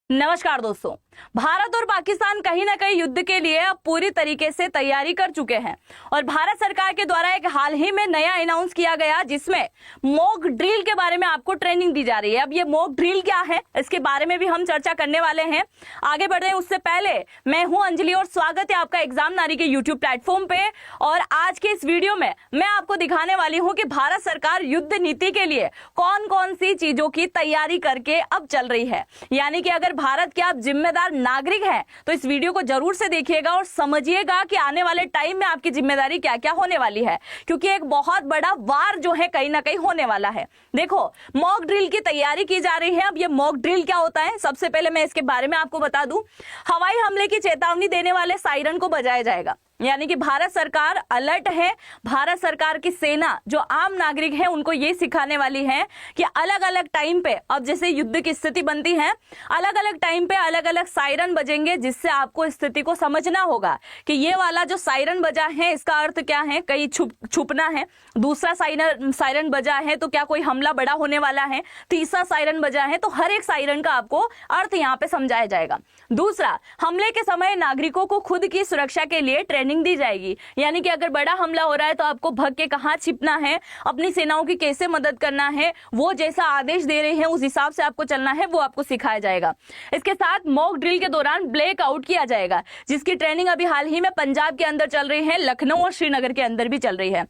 नमस्कार दोस्तों। भारत और पाकिस्तान कहीं ना कहीं युद्ध के लिए अब पूरी तरीके से तैयारी कर चुके हैं और भारत सरकार के द्वारा एक हाल ही में नया अनाउंस किया गया जिसमें मॉक ड्रिल के बारे में आपको ट्रेनिंग दी जा रही है। अब ये मॉक ड्रिल क्या है इसके बारे में भी हम चर्चा करने वाले हैं। आगे बढ़े उससे पहले मैं हूं अंजलि और स्वागत है आपका एग्जाम नारी के यूट्यूब प्लेटफॉर्म पे। और आज के इस वीडियो में मैं आपको दिखाने वाली हूं कि भारत सरकार युद्ध नीति के लिए कौन कौन सी चीजों की तैयारी करके अब चल रही है। यानी कि अगर भारत के आप जिम्मेदार नागरिक हैं तो इस वीडियो को जरूर से देखिएगा और समझिएगा कि आने वाले टाइम में आपकी जिम्मेदारी क्या क्या होने वाली है, क्योंकि एक बहुत बड़ा वार जो है कहीं ना कहीं होने वाला है। देखो, मॉक ड्रिल की तैयारी की जा रही है। अब ये मॉक ड्रिल क्या होता है, सबसे पहले मैं इसके बारे में आपको बता दूं। हवाई हमले की चेतावनी देने वाले सायरन को बजाया जाएगा, यानी कि भारत सरकार अलर्ट है। भारत सरकार की सेना जो आम नागरिक है उनको ये सिखाने वाली है कि अलग अलग टाइम पे, अब जैसे युद्ध की स्थिति बनती है, अलग अलग टाइम पे अलग अलग सायरन बजेंगे, जिससे आपको स्थिति को समझना होगा कि ये वाला जो सायरन बजा है इसका अर्थ क्या है, कहीं छुपना है। दूसरा सायरन बजा है तो क्या कोई हमला बड़ा होने वाला है। तीसरा सायरन बजा है तो हर एक सायरन का आपको अर्थ यहाँ पे समझाया जाएगा। दूसरा, हमले के समय नागरिकों को खुद की सुरक्षा के लिए ट्रेनिंग दी जाएगी, यानी कि अगर बड़ा हमला हो रहा है तो आपको भाग के कहां छिपना है, अपनी सेनाओं की कैसे मदद करना है, वो जैसा आदेश दे रहे हैं उस हिसाब से आपको चलना है, वो आपको सिखाया जाएगा। इसके साथ मॉक ड्रिल के दौरान ब्लैक आउट किया जाएगा, जिसकी ट्रेनिंग अभी हाल ही में पंजाब के अंदर चल रही है, लखनऊ और श्रीनगर के अंदर भी चल रही है।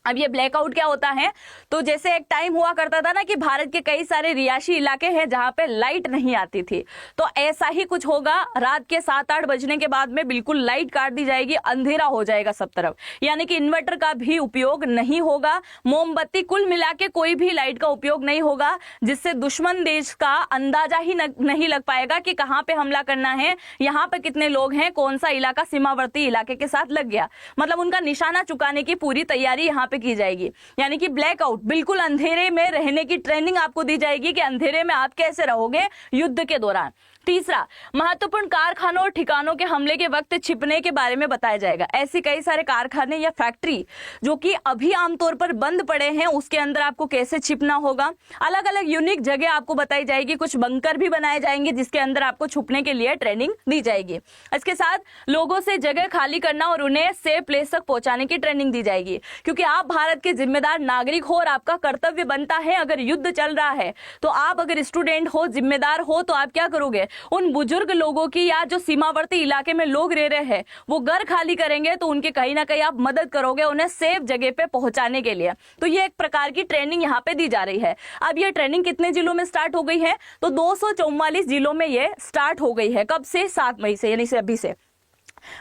अब ये ब्लैकआउट क्या होता है, तो जैसे एक टाइम हुआ करता था ना कि भारत के कई सारे रिहायशी इलाके हैं जहां पे लाइट नहीं आती थी, तो ऐसा ही कुछ होगा। रात के 7-8 बजने के बाद में बिल्कुल लाइट काट दी जाएगी, अंधेरा हो जाएगा सब तरफ, यानी कि इन्वर्टर का भी उपयोग नहीं होगा, मोमबत्ती, कुल मिला के कोई भी लाइट का उपयोग नहीं होगा, जिससे दुश्मन देश का अंदाजा ही नहीं लग पाएगा कि कहां पे हमला करना है, यहाँ पे कितने लोग हैं, कौन सा इलाका सीमावर्ती इलाके के साथ लग गया। मतलब उनका निशाना चुकाने की पूरी तैयारी यहाँ की जाएगी, यानी कि ब्लैकआउट, बिल्कुल अंधेरे में रहने की ट्रेनिंग आपको दी जाएगी कि अंधेरे में आप कैसे रहोगे युद्ध के दौरान। तीसरा, महत्वपूर्ण कारखानों और ठिकानों के हमले के वक्त छिपने के बारे में बताया जाएगा। ऐसे कई सारे कारखाने या फैक्ट्री जो कि अभी आमतौर पर बंद पड़े हैं, उसके अंदर आपको कैसे छिपना होगा। अलग अलग यूनिक जगह आपको बताई जाएगी, कुछ बंकर भी बनाए जाएंगे जिसके अंदर आपको छुपने के लिए ट्रेनिंग दी जाएगी। इसके साथ लोगों से जगह खाली करना और उन्हें सेफ प्लेस तक पहुंचाने की ट्रेनिंग दी जाएगी, क्योंकि आप भारत के जिम्मेदार नागरिक हो और आपका कर्तव्य बनता है, अगर युद्ध चल रहा है तो आप अगर स्टूडेंट हो, जिम्मेदार हो, तो आप क्या करोगे, उन बुजुर्ग लोगों की या जो सीमावर्ती इलाके में लोग रह रहे हैं वो घर खाली करेंगे, तो उनके कहीं ना कहीं आप मदद करोगे उन्हें सेफ जगह पे पहुंचाने के लिए। तो ये एक प्रकार की ट्रेनिंग यहाँ पे दी जा रही है। अब ये ट्रेनिंग कितने जिलों में स्टार्ट हो गई है, तो 244 जिलों में ये स्टार्ट हो गई है। कब से? 7 मई से, यानी से अभी से।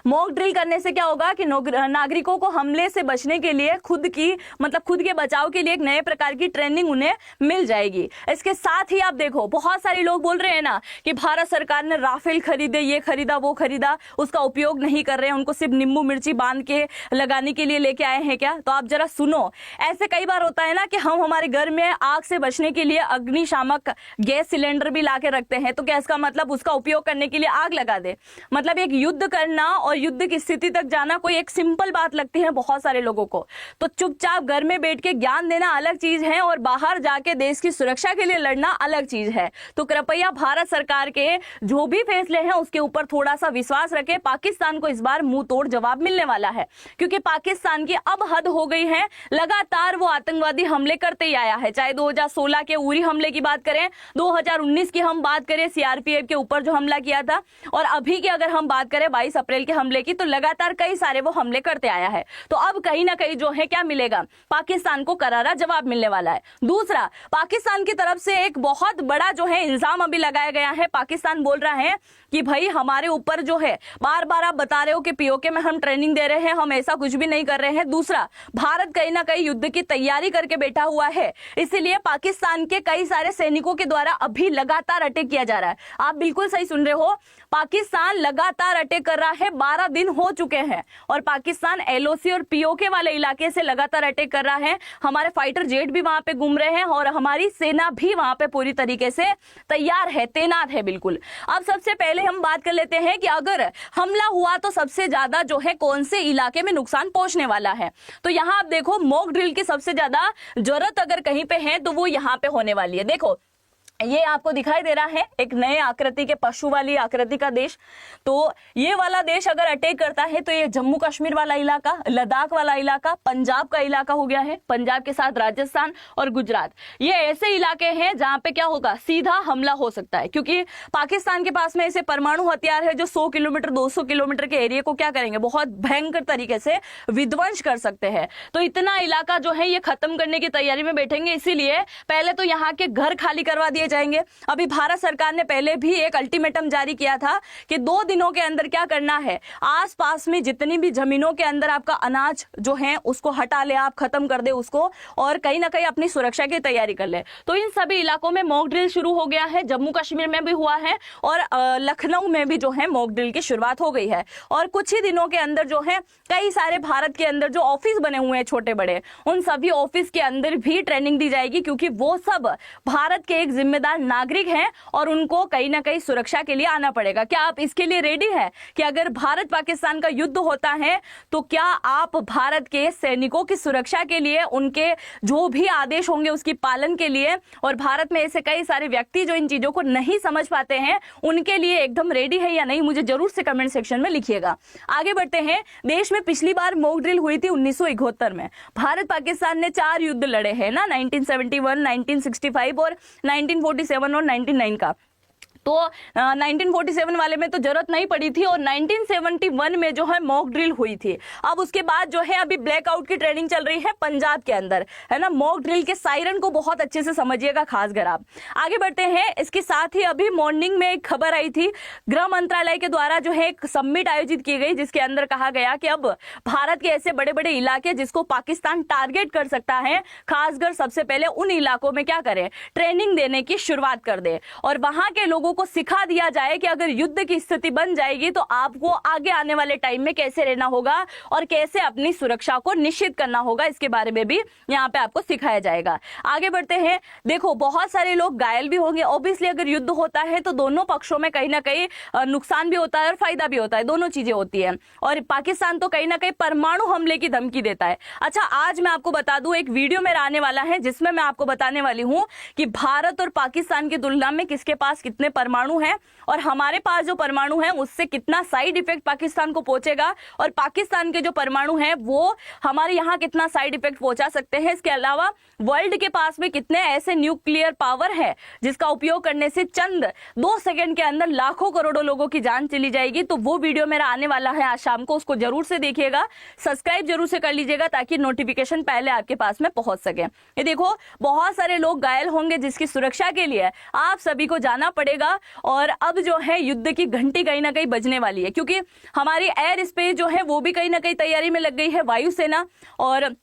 मॉक ड्रिल करने से क्या होगा कि नागरिकों को हमले से बचने के लिए खुद के बचाव के लिए एक नए प्रकार की ट्रेनिंग उन्हें मिल जाएगी। इसके साथ ही आप देखो, बहुत सारे लोग बोल रहे हैं ना कि भारत सरकार ने राफेल खरीदे, ये खरीदा, वो खरीदा, उसका उपयोग नहीं कर रहे हैं, उनको सिर्फ नींबू मिर्ची बांध के लगाने के लिए लेके आए हैं क्या। तो आप जरा सुनो, ऐसे कई बार होता है ना कि हम हमारे घर में आग से बचने के लिए अग्निशामक गैस सिलेंडर भी ला के रखते हैं, तो क्या इसका मतलब उसका उपयोग करने के लिए आग लगा दे। मतलब एक युद्ध करना और युद्ध की स्थिति तक जाना कोई एक सिंपल बात लगती है बहुत सारे लोगों को, तो चुपचाप घर में बैठ के ज्ञान देना अलग चीज है और बाहर जाके देश की सुरक्षा के लिए लड़ना अलग चीज है। तो कृपया भारत सरकार के जो भी फैसले हैं उसके ऊपर थोड़ा सा विश्वास रखें। पाकिस्तान को इस बार मुंह तोड़ जवाब मिलने वाला है, क्योंकि पाकिस्तान की अब हद हो गई है। लगातार वो आतंकवादी हमले करते ही आया है, चाहे 2016 के उरी हमले की बात करें, 2019 की हम बात करें सीआरपीएफ के ऊपर जो हमला किया था, और अभी की अगर हम बात करें 22 अप्रैल के हमले की, तो लगातार कई सारे वो हमले करते आया है। तो अब कहीं ना कहीं जो है क्या मिलेगा, पाकिस्तान को करारा जवाब मिलने वाला है। दूसरा, पाकिस्तान की तरफ से एक बहुत बड़ा जो है इल्जाम अभी लगाया गया है। पाकिस्तान बोल रहा है कि भाई हमारे ऊपर जो है बार बार आप बता रहे हो कि पीओके में हम ट्रेनिंग दे रहे हैं, हम ऐसा कुछ भी नहीं कर रहे हैं। दूसरा, भारत कहीं ना कहीं युद्ध की तैयारी करके बैठा हुआ है, इसीलिए पाकिस्तान के कई सारे सैनिकों के द्वारा अभी लगातार अटैक किया जा रहा है। आप बिल्कुल सही सुन रहे हो, पाकिस्तान लगातार अटैक कर रहा है, 12 दिन हो चुके हैं, और पाकिस्तान एलओसी और पीओके वाले इलाके से लगातार अटैक कर रहा है। हमारे फाइटर जेट भी वहां पे घूम रहे हैं और हमारी सेना भी वहां पे पूरी तरीके से तैयार है, तैनात है बिल्कुल। अब सबसे पहले हम बात कर लेते हैं कि अगर हमला हुआ तो सबसे ज्यादा जो है कौन से इलाके में नुकसान पहुंचने वाला है। तो यहाँ आप देखो, मॉक ड्रिल की सबसे ज्यादा जरूरत अगर कहीं पे है तो वो यहाँ पे होने वाली है। देखो, ये आपको दिखाई दे रहा है एक नए आकृति के पशु वाली आकृति का देश। तो ये वाला देश अगर अटैक करता है तो ये जम्मू कश्मीर वाला इलाका, लद्दाख वाला इलाका, पंजाब का इलाका हो गया है, पंजाब के साथ राजस्थान और गुजरात, ये ऐसे इलाके हैं जहां पे क्या होगा, सीधा हमला हो सकता है। क्योंकि पाकिस्तान के पास में ऐसे परमाणु हथियार है जो 100 किलोमीटर 200 किलोमीटर के एरिया को क्या करेंगे, बहुत भयंकर तरीके से विध्वंस कर सकते हैं। तो इतना इलाका जो है ये खत्म करने की तैयारी में बैठेंगे, इसीलिए पहले तो यहाँ के घर खाली करवा दिए जाएंगे। अभी भारत सरकार ने पहले भी एक अल्टीमेटम जारी किया था कि 2 दिनों के अंदर क्या करना है, आसपास में जितनी भी जमीनों के अंदर आपका अनाज जो है उसको हटा ले, आप खत्म कर दे उसको, और कहीं ना कहीं अपनी सुरक्षा की तैयारी कर ले। तो इन सभी इलाकों में मॉक ड्रिल शुरू हो गया है, जम्मू कश्मीर में भी हुआ है और लखनऊ में भी जो है मॉक ड्रिल की शुरुआत हो गई है। और कुछ ही दिनों के अंदर जो है कई सारे भारत के अंदर जो ऑफिस बने हुए हैं छोटे बड़े, उन सभी ऑफिस के अंदर भी ट्रेनिंग दी जाएगी, क्योंकि वो सब भारत के एक जिम्मेदार नागरिक हैं और उनको कहीं ना कहीं सुरक्षा के लिए आना पड़ेगा। क्या आप इसके लिए रेडी है कि अगर भारत पाकिस्तान का युद्ध होता है तो क्या आप भारत के सैनिकों की सुरक्षा के लिए, उनके जो भी आदेश होंगे उसकी पालन के लिए, और भारत में ऐसे कई सारे व्यक्ति जो इन चीजों को नहीं समझ पाते हैं उनके लिए एकदम रेडी है या नहीं, मुझे जरूर से कमेंट सेक्शन में लिखिएगा। आगे बढ़ते हैं। देश में पिछली बार मॉक ड्रिल हुई थी 1971 में। भारत पाकिस्तान ने 4 युद्ध लड़े हैं ना, 1971, 1965 और 1947 और 1999 का। तो 1947 वाले में तो जरूरत नहीं पड़ी थी और 1971 में जो है मॉक ड्रिल हुई थी। अब उसके बाद जो है अभी ब्लैकआउट की ट्रेनिंग चल रही है पंजाब के अंदर, है ना। मॉक ड्रिल के सायरन को बहुत अच्छे से समझिएगा, खासकर आप। आगे बढ़ते हैं। इसके साथ ही अभी मॉर्निंग में एक खबर आई थी, गृह मंत्रालय के द्वारा जो है एक समिट आयोजित की गई, जिसके अंदर कहा गया कि अब भारत के ऐसे बड़े बड़े इलाके जिसको पाकिस्तान टारगेट कर सकता है, खासकर सबसे पहले उन इलाकों में क्या करें, ट्रेनिंग देने की शुरुआत कर दे और वहां के लोगों को सिखा दिया जाए कि अगर युद्ध की स्थिति बन जाएगी तो आपको आगे आने वाले टाइम में कैसे रहना होगा और कैसे अपनी सुरक्षा को निश्चित करना होगा, इसके बारे में भी यहाँ पे आपको सिखाया जाएगा। आगे बढ़ते हैं। देखो, बहुत सारे लोग घायल भी होंगे। ऑब्वियसली अगर युद्ध होता है तो दोनों पक्षों में कहीं ना कहीं नुकसान भी होता है और फायदा भी होता है, दोनों चीजें होती है। और पाकिस्तान तो कहीं ना कहीं परमाणु हमले की धमकी देता है। अच्छा, आज मैं आपको बता दूं, एक वीडियो मेरा आने वाला है जिसमें मैं आपको बताने वाली हूं कि भारत और पाकिस्तान की तुलना में किसके पास कितने परमाणु है और हमारे पास जो परमाणु है उससे कितना साइड इफेक्ट पाकिस्तान को पहुंचेगा और पाकिस्तान के जो परमाणु है वो हमारे यहाँ कितना साइड इफेक्ट पहुंचा सकते हैं। इसके अलावा वर्ल्ड के पास में कितने ऐसे न्यूक्लियर पावर है जिसका उपयोग करने से चंद 2 सेकंड के अंदर लाखों करोड़ों लोगों की जान चली जाएगी। तो वो वीडियो मेरा आने वाला है आज शाम को, उसको जरूर से देखिएगा, सब्सक्राइब जरूर से कर लीजिएगा ताकि नोटिफिकेशन पहले आपके पास में पहुंच सके। ये देखो, बहुत सारे लोग घायल होंगे जिसकी सुरक्षा के लिए आप सभी को जाना पड़ेगा। और अब जो है युद्ध की घंटी कहीं ना कहीं बजने वाली है, क्योंकि हमारी एयर स्पेस जो है वो भी कहीं ना कहीं तैयारी में लग गई है, वायुसेना। और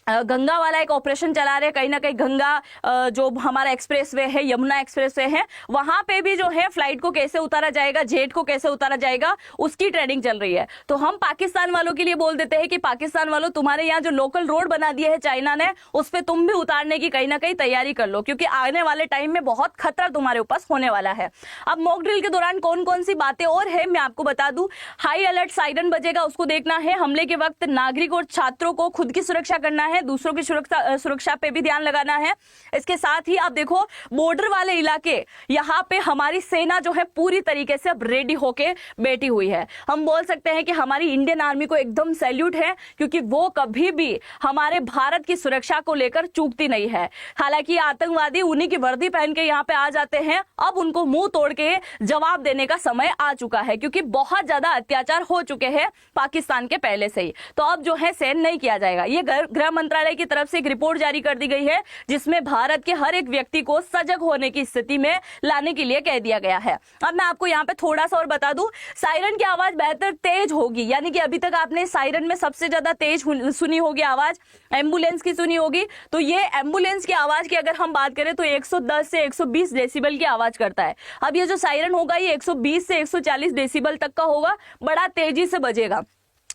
गंगा वाला एक ऑपरेशन चला रहे, कहीं ना कहीं गंगा जो हमारा एक्सप्रेसवे है, यमुना एक्सप्रेसवे है, वहां पे भी जो है फ्लाइट को कैसे उतारा जाएगा, जेट को कैसे उतारा जाएगा, उसकी ट्रेनिंग चल रही है। तो हम पाकिस्तान वालों के लिए बोल देते हैं कि पाकिस्तान वालों, तुम्हारे यहाँ जो लोकल रोड बना दिए है चाइना ने, उस पर तुम भी उतारने की कहीं ना कहीं तैयारी कर लो, क्योंकि आने वाले टाइम में बहुत खतरा तुम्हारे ऊपर होने वाला है। अब मॉक ड्रिल के दौरान कौन कौन सी बातें और है मैं आपको बता दूं। हाई अलर्ट साइरन बजेगा, उसको देखना है। हमले के वक्त नागरिक और छात्रों को खुद की सुरक्षा करना है, दूसरों की सुरक्षा पे भी ध्यान लगाना है। इसके साथ ही आप देखो, बॉर्डर वाले इलाके, यहाँ पे हमारी सेना जो है पूरी तरीके से अब रेडी होके बैठी हुई है। हम बोल सकते हैं कि हमारी इंडियन आर्मी को एकदम सैल्यूट है, क्योंकि वो कभी भी हमारे भारत की सुरक्षा को लेकर चूकती नहीं है। हालांकि आतंकवादी उन्हीं की वर्दी पहन के यहाँ पे आ जाते हैं, अब उनको मुंह तोड़ के जवाब देने का समय आ चुका है, क्योंकि बहुत ज्यादा अत्याचार हो चुके हैं पाकिस्तान के पहले से ही। तो अब जो है सहन नहीं किया जाएगा। ये गृह मंत्रालय की तरफ से एक रिपोर्ट जारी कर दी गई है जिसमें भारत के हर एक व्यक्ति को सजग होने की स्थिति में लाने के लिए कह दिया गया है। अब मैं आपको यहाँ पे थोड़ा सा और बता दूं, सायरन की आवाज बेहतर तेज होगी, यानी कि अभी तक आपने सायरन में सबसे ज्यादा तेज सुनी होगी आवाज, एम्बुलेंस की सुनी होगी। तो ये एम्बुलेंस की आवाज की अगर हम बात करें तो 110 से 120 डेसिबल की आवाज करता है। अब ये जो सायरन होगा ये 120 से 140 डेसिबल तक का होगा, बड़ा तेजी से बजेगा।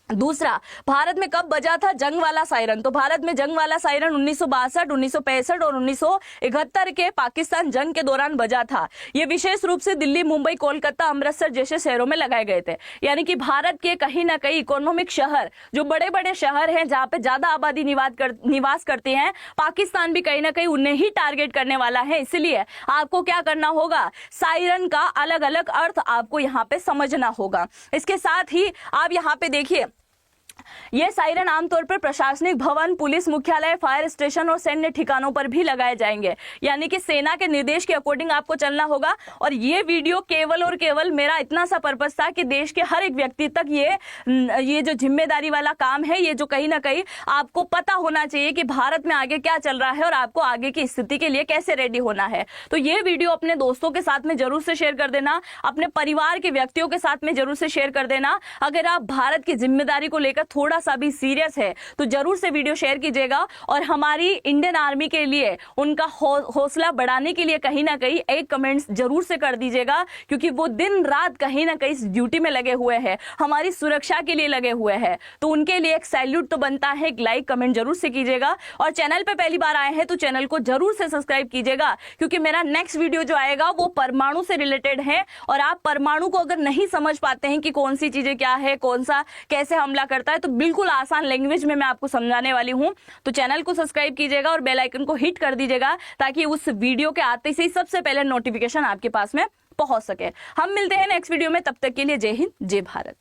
दूसरा, भारत में कब बजा था जंग वाला सायरन? तो भारत में जंग वाला सायरन 1962, 1965 और 1971 के पाकिस्तान जंग के दौरान बजा था। ये विशेष रूप से दिल्ली, मुंबई, कोलकाता, अमृतसर जैसे शहरों में लगाए गए थे। यानी कि भारत के कहीं ना कहीं इकोनॉमिक शहर, जो बड़े बड़े शहर हैं जहां पे ज्यादा आबादी निवास करते हैं, पाकिस्तान भी कहीं ना कहीं उन्हें ही टारगेट करने वाला है। इसलिए आपको क्या करना होगा, सायरन का अलग अलग अर्थ आपको यहाँ पे समझना होगा। इसके साथ ही आप यहाँ पे देखिए, ये सायरन आमतौर पर प्रशासनिक भवन, पुलिस मुख्यालय, फायर स्टेशन और सैन्य ठिकानों पर भी लगाए जाएंगे। यानी कि सेना के निर्देश के अकॉर्डिंग आपको चलना होगा। और ये वीडियो केवल और केवल मेरा इतना सा पर्पस था कि देश के हर एक व्यक्ति तक ये जो जिम्मेदारी वाला काम है, ये जो कहीं ना कहीं आपको पता होना चाहिए कि भारत में आगे क्या चल रहा है और आपको आगे की स्थिति के लिए कैसे रेडी होना है। तो ये वीडियो अपने दोस्तों के साथ में जरूर से शेयर कर देना, अपने परिवार के व्यक्तियों के साथ में जरूर से शेयर कर देना। अगर आप भारत की जिम्मेदारी को लेकर थोड़ा सा भी सीरियस है तो जरूर से वीडियो शेयर कीजिएगा। और हमारी इंडियन आर्मी के लिए उनका हौसला बढ़ाने के लिए कहीं ना कहीं एक कमेंट्स जरूर से कर दीजिएगा, क्योंकि वो दिन रात कहीं ना कहीं इस ड्यूटी में लगे हुए हैं, हमारी सुरक्षा के लिए लगे हुए हैं। तो उनके लिए एक सैल्यूट तो बनता है, एक लाइक कमेंट जरूर से कीजिएगा। और चैनल पे पहली बार आए हैं तो चैनल को जरूर से सब्सक्राइब कीजिएगा, क्योंकि मेरा नेक्स्ट वीडियो जो आएगा वो परमाणु से रिलेटेड है। और आप परमाणु को अगर नहीं समझ पाते हैं कि कौन सी चीजें क्या है, कौन सा कैसे हमला करता है, तो बिल्कुल आसान लैंग्वेज में मैं आपको समझाने वाली हूं। तो चैनल को सब्सक्राइब कीजिएगा और बेल आइकन को हिट कर दीजिएगा, ताकि उस वीडियो के आते से ही सबसे पहले नोटिफिकेशन आपके पास में पहुंच सके। हम मिलते हैं नेक्स्ट वीडियो में, तब तक के लिए जय हिंद, जय भारत।